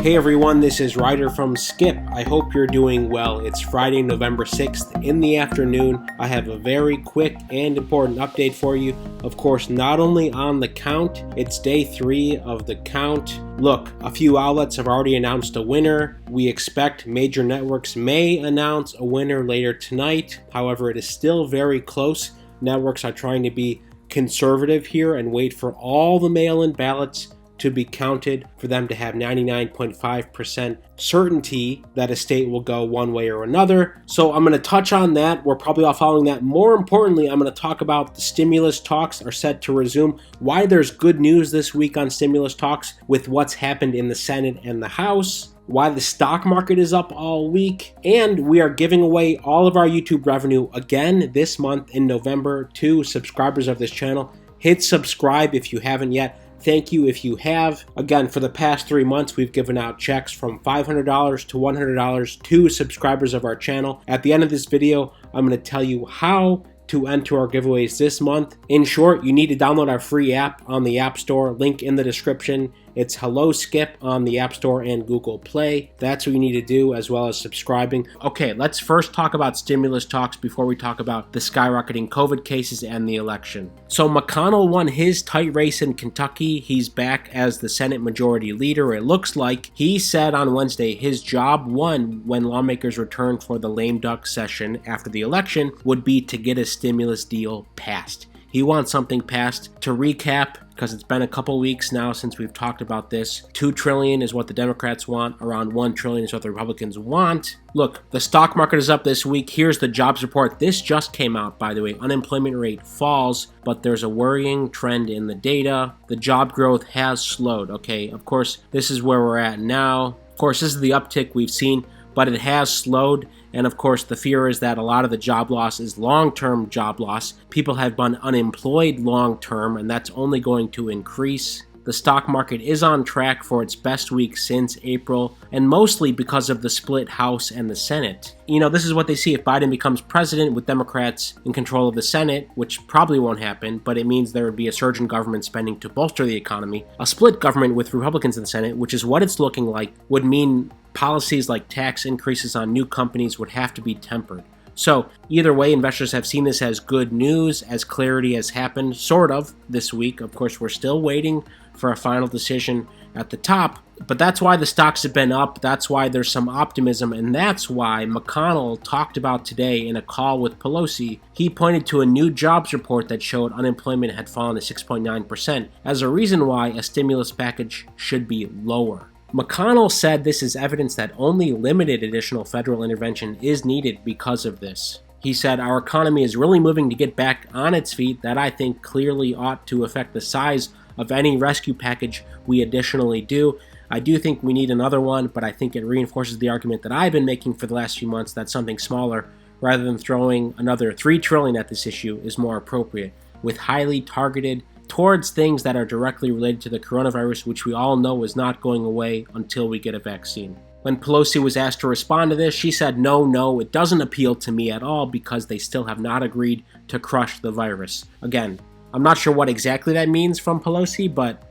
Hey everyone, this is Ryder from Skip. I hope you're doing well. It's Friday, November 6th in the afternoon. I have a very quick and important update for you. Of course, not only on the count, it's day 3 of the count. Look, a few outlets have already announced a winner. We expect major networks may announce a winner later tonight. However, it is still very close. Networks are trying to be conservative here and wait for all the mail-in ballots to be counted for them to have 99.5% certainty that a state will go one way or another. So I'm going to touch on that. We're probably all following that. More importantly, I'm going to talk about the stimulus talks are set to resume, why there's good news this week on stimulus talks with what's happened in the Senate and the House, why the stock market is up all week, and we are giving away all of our YouTube revenue again this month in November to subscribers of this channel. Hit subscribe if you haven't yet. Thank you if you have. Again, for the past 3 months, we've given out checks from $500 to $100 to subscribers of our channel. At the end of this video, I'm going to tell you how to enter our giveaways this month. In short, you need to download our free app on the App Store, link in the description. It's Hello Skip on the App Store and Google Play. That's what you need to do, as well as subscribing. Okay, let's first talk about stimulus talks before we talk about the skyrocketing COVID cases and the election. So McConnell won his tight race in Kentucky. He's back as the Senate Majority Leader, it looks like. He said on Wednesday his job one when lawmakers returned for the lame duck session after the election would be to get a stimulus deal passed. He wants something passed. To recap, because it's been a couple weeks now since we've talked about this, $2 trillion is what the Democrats want, around $1 trillion is what the Republicans want. Look, the stock market is up this week. Here's the jobs report. This just came out, by the way. Unemployment rate falls, but there's a worrying trend in the data. The job growth has slowed, okay? Of course, this is where we're at now. Of course, this is the uptick we've seen, but it has slowed. And of course, the fear is that a lot of the job loss is long-term job loss. People have been unemployed long-term, and that's only going to increase. The stock market is on track for its best week since April, and mostly because of the split House and the Senate. You know, this is what they see if Biden becomes president with Democrats in control of the Senate, which probably won't happen, but it means there would be a surge in government spending to bolster the economy. A split government with Republicans in the Senate, which is what it's looking like, would mean policies like tax increases on new companies would have to be tempered. So either way, investors have seen this as good news, as clarity has happened, sort of, this week. Of course, we're still waiting for a final decision at the top, but that's why the stocks have been up. That's why there's some optimism, and that's why McConnell talked about today in a call with Pelosi. He pointed to a new jobs report that showed unemployment had fallen to 6.9% as a reason why a stimulus package should be lower. McConnell said this is evidence that only limited additional federal intervention is needed because of this. He said, our economy is really moving to get back on its feet. That I think clearly ought to affect the size of any rescue package we additionally do. I do think we need another one, but I think it reinforces the argument that I've been making for the last few months that something smaller, rather than throwing another $3 trillion at this issue, is more appropriate, with highly targeted towards things that are directly related to the coronavirus, which we all know is not going away until we get a vaccine. When Pelosi was asked to respond to this, she said, no, it doesn't appeal to me at all because they still have not agreed to crush the virus. Again, I'm not sure what exactly that means from Pelosi, but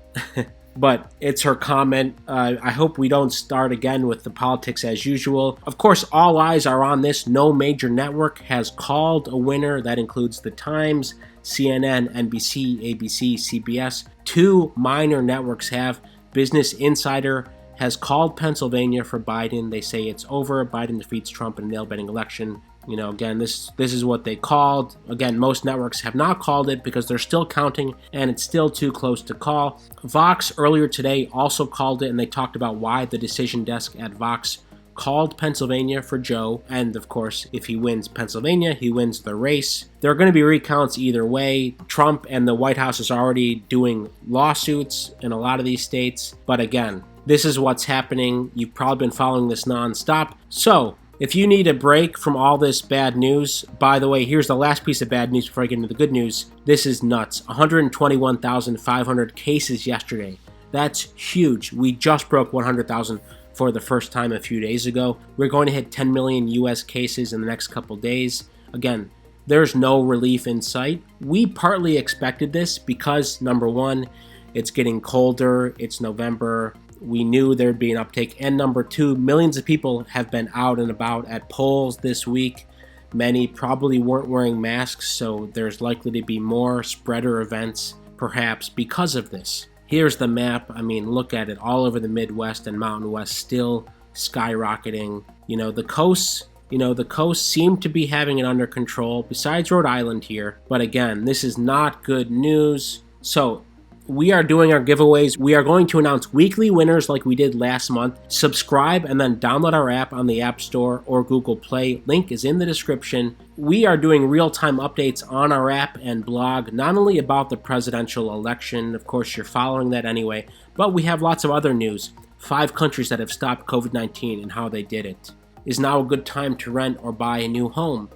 but it's her comment. I hope we don't start again with the politics as usual. Of course, all eyes are on this. No major network has called a winner. That includes The Times, CNN, NBC, ABC, CBS. 2 minor networks have. Business Insider has called Pennsylvania for Biden. They say it's over. Biden defeats Trump in a nail-biting election. You know, again, this is what they called. Again, most networks have not called it because they're still counting and it's still too close to call. Vox earlier today also called it, and they talked about why the decision desk at Vox called Pennsylvania for Joe, and of course, if he wins Pennsylvania, he wins the race. There are going to be recounts either way. Trump and the White House is already doing lawsuits in a lot of these states, but again, this is what's happening. You've probably been following this nonstop. So, if you need a break from all this bad news, by the way, here's the last piece of bad news before I get into the good news. This is nuts. 121,500 cases yesterday. That's huge. We just broke 100,000 for the first time a few days ago. We're going to hit 10 million US cases in the next couple days. Again, there's no relief in sight. We partly expected this because, number one, it's getting colder, it's November. we knew there would be an uptick. And number two, millions of people have been out and about at polls this week. Many probably weren't wearing masks, so there's likely to be more spreader events, perhaps because of this. Here's the map. I mean, look at it. All over the Midwest and Mountain West, still skyrocketing. The coasts seem to be having it under control, besides Rhode Island here. But again, this is not good news. So we are doing our giveaways. We are going to announce weekly winners like we did last month. Subscribe and then download our app on the App Store or Google Play. Link is in the description. We are doing real-time updates on our app and blog, not only about the presidential election, of course you're following that anyway, but we have lots of other news. 5 countries that have stopped COVID-19 and how they did it. Is now a good time to rent or buy a new home?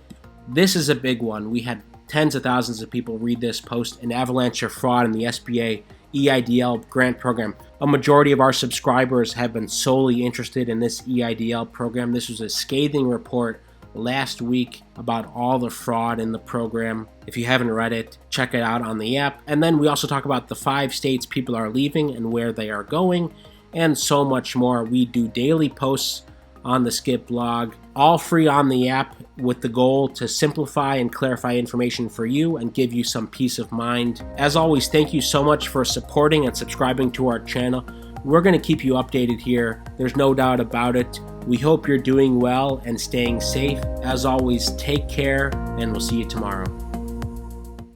This is a big one. We had tens of thousands of people read this post, an avalanche of fraud in the SBA EIDL grant program. A majority of our subscribers have been solely interested in this EIDL program. This was a scathing report last week about all the fraud in the program. If you haven't read it, check it out on the app. And then we also talk about the 5 states people are leaving and where they are going, and so much more. We do daily posts on the Skip blog, all free on the app, with the goal to simplify and clarify information for you and give you some peace of mind. As always, thank you so much for supporting and subscribing to our channel. We're going to keep you updated here. There's no doubt about it. We hope you're doing well and staying safe. As always, take care, and we'll see you tomorrow.